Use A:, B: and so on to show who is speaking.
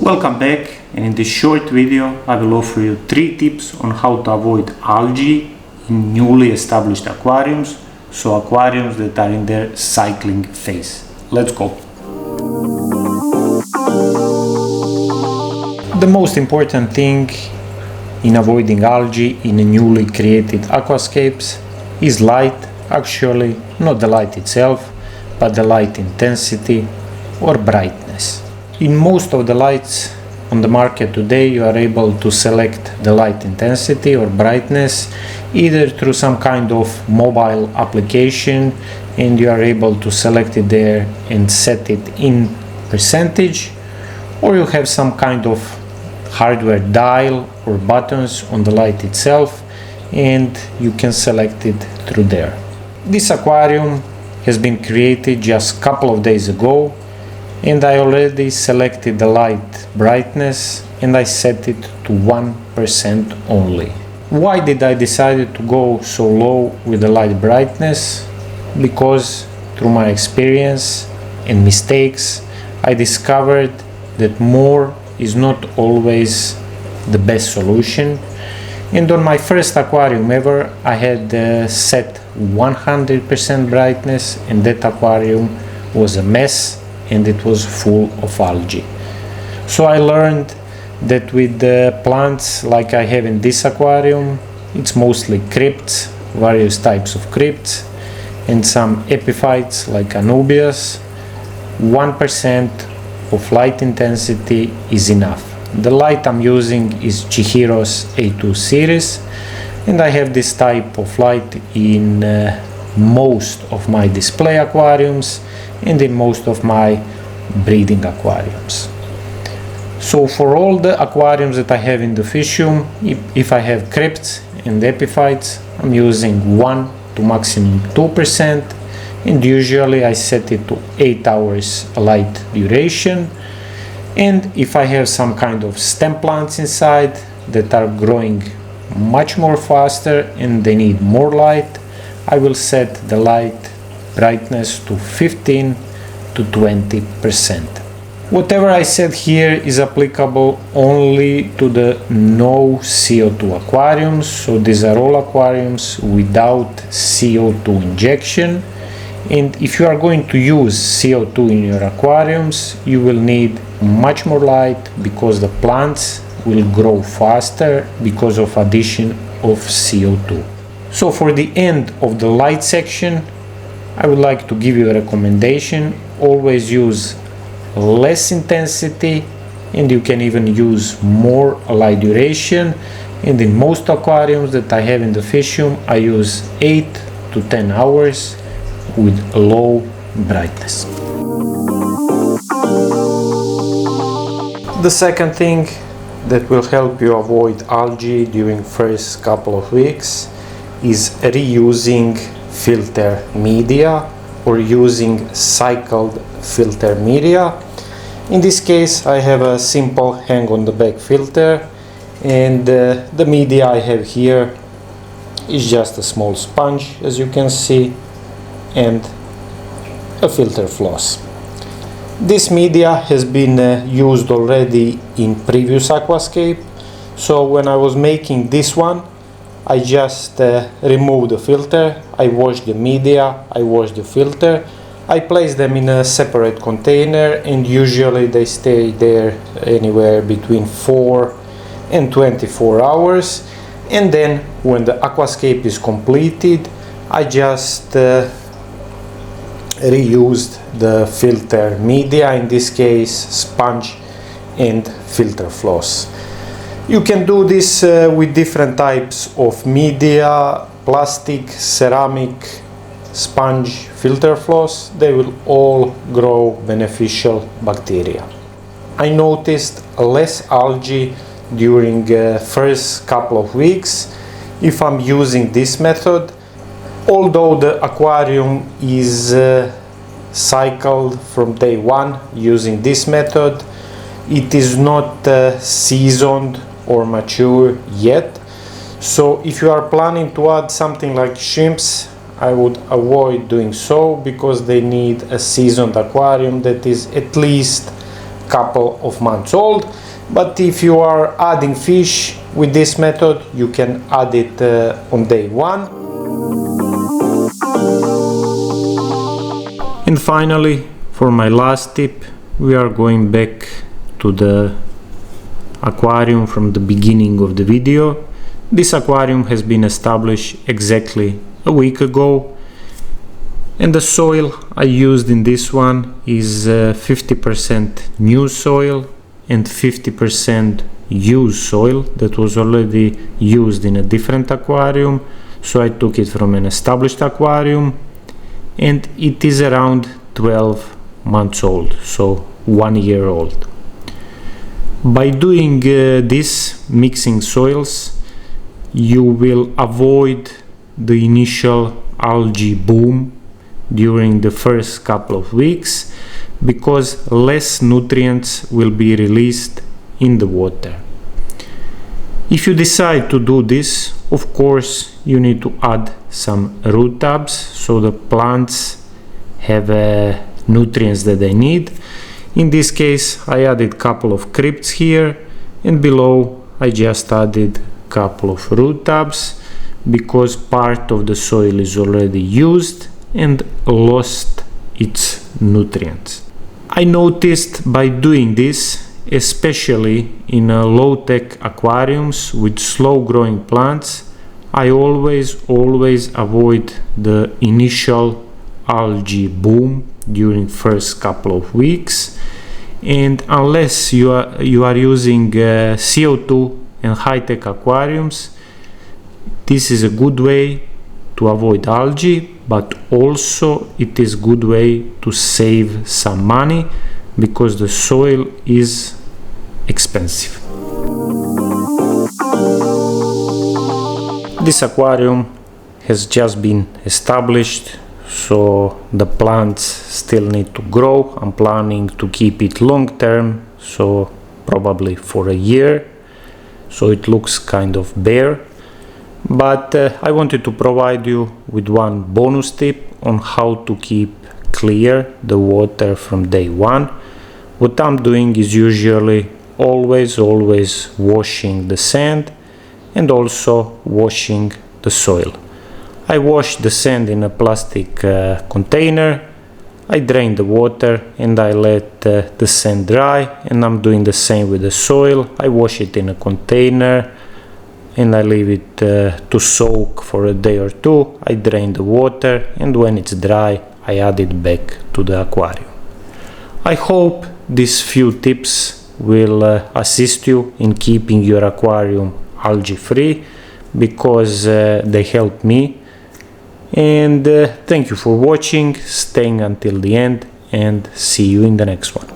A: Welcome back, and in this short video I will offer you 3 tips on how to avoid algae in newly established aquariums, so aquariums that are in their cycling phase. Let's go! The most important thing in avoiding algae in newly created aquascapes is light. Actually, not the light itself, but the light intensity or brightness. In most of the lights on the market today, you are able to select the light intensity or brightness either through some kind of mobile application, and you are able to select it there and set it in percentage, or you have some kind of hardware dial or buttons on the light itself, and you can select it through there. This aquarium has been created just a couple of days ago, and I already selected the light brightness and I set it to 1% only. Why did I decide to go so low with the light brightness? Because through my experience and mistakes, I discovered that more is not always the best solution. And on my first aquarium ever, I had set 100% brightness, and that aquarium was a mess and it was full of algae. So I learned that with the plants like I have in this aquarium, it's mostly crypts, various types of crypts, and some epiphytes like anubias. 1% of light intensity is enough. The light I'm using is Chihiro's A2 series, and I have this type of light in most of my display aquariums and in most of my breeding aquariums. So for all the aquariums that I have in the fishum, if I have crypts and epiphytes, I'm using 1 to maximum 2%, and usually I set it to 8 hours light duration. And if I have some kind of stem plants inside that are growing much more faster and they need more light, I will set the light brightness to 15 to 20%. Whatever I said here is applicable only to the no CO2 aquariums, so these are all aquariums without CO2 injection. And if you are going to use CO2 in your aquariums, you will need much more light because the plants will grow faster because of addition of CO2. So for the end of the light section, I would like to give you a recommendation. Always use less intensity, and you can even use more light duration. And in most aquariums that I have in the fishum, I use 8 to 10 hours with low brightness. The second thing that will help you avoid algae during first couple of weeks is reusing filter media or using cycled filter media. In this case, I have a simple hang on the back filter, and the media I have here is just a small sponge, as you can see, and a filter floss. This media has been used already in previous aquascape, so when I was making this one, I just removed the filter, I washed the media, I washed the filter, I placed them in a separate container, and usually they stay there anywhere between 4 and 24 hours. And then when the aquascape is completed, I just reused the filter media, in this case sponge and filter floss. You can do this with different types of media: plastic, ceramic, sponge, filter floss. They will all grow beneficial bacteria. I noticed less algae during first couple of weeks if I'm using this method. Although the aquarium is cycled from day 1 using this method, it is not seasoned or mature yet. So if you are planning to add something like shrimps, I would avoid doing so, because they need a seasoned aquarium that is at least couple of months old. But if you are adding fish with this method, you can add it on day 1. And finally, for my last tip, we are going back to the aquarium from the beginning of the video. This aquarium has been established exactly a week ago, and the soil I used in this one is 50% new soil and 50% used soil that was already used in a different aquarium. So I took it from an established aquarium, and it is around 12 months old, so 1 year old. By doing this, mixing soils, you will avoid the initial algae boom during the first couple of weeks, because less nutrients will be released in the water. If you decide to do this, of course you need to add some root tabs so the plants have nutrients that they need. In this case I added couple of crypts here, and below I just added couple of root tabs because part of the soil is already used and lost its nutrients. I noticed by doing this, especially in low-tech aquariums with slow growing plants, I always avoid the initial algae boom during first couple of weeks, and unless you are using CO2 and high-tech aquariums, this is a good way to avoid algae, but also it is good way to save some money because the soil is expensive. This aquarium has just been established, so the plants still need to grow. I'm planning to keep it long term, so probably for a year, so it looks kind of bare. But I wanted to provide you with one bonus tip on how to keep clear the water from day 1. What I'm doing is usually always washing the sand and also washing the soil. I wash the sand in a plastic container, I drain the water and I let the sand dry, and I'm doing the same with the soil. I wash it in a container and I leave it to soak for a day or 2. I drain the water, and when it's dry I add it back to the aquarium. I hope these few tips will assist you in keeping your aquarium algae free, because they help me. And thank you for watching, staying until the end, and see you in the next one.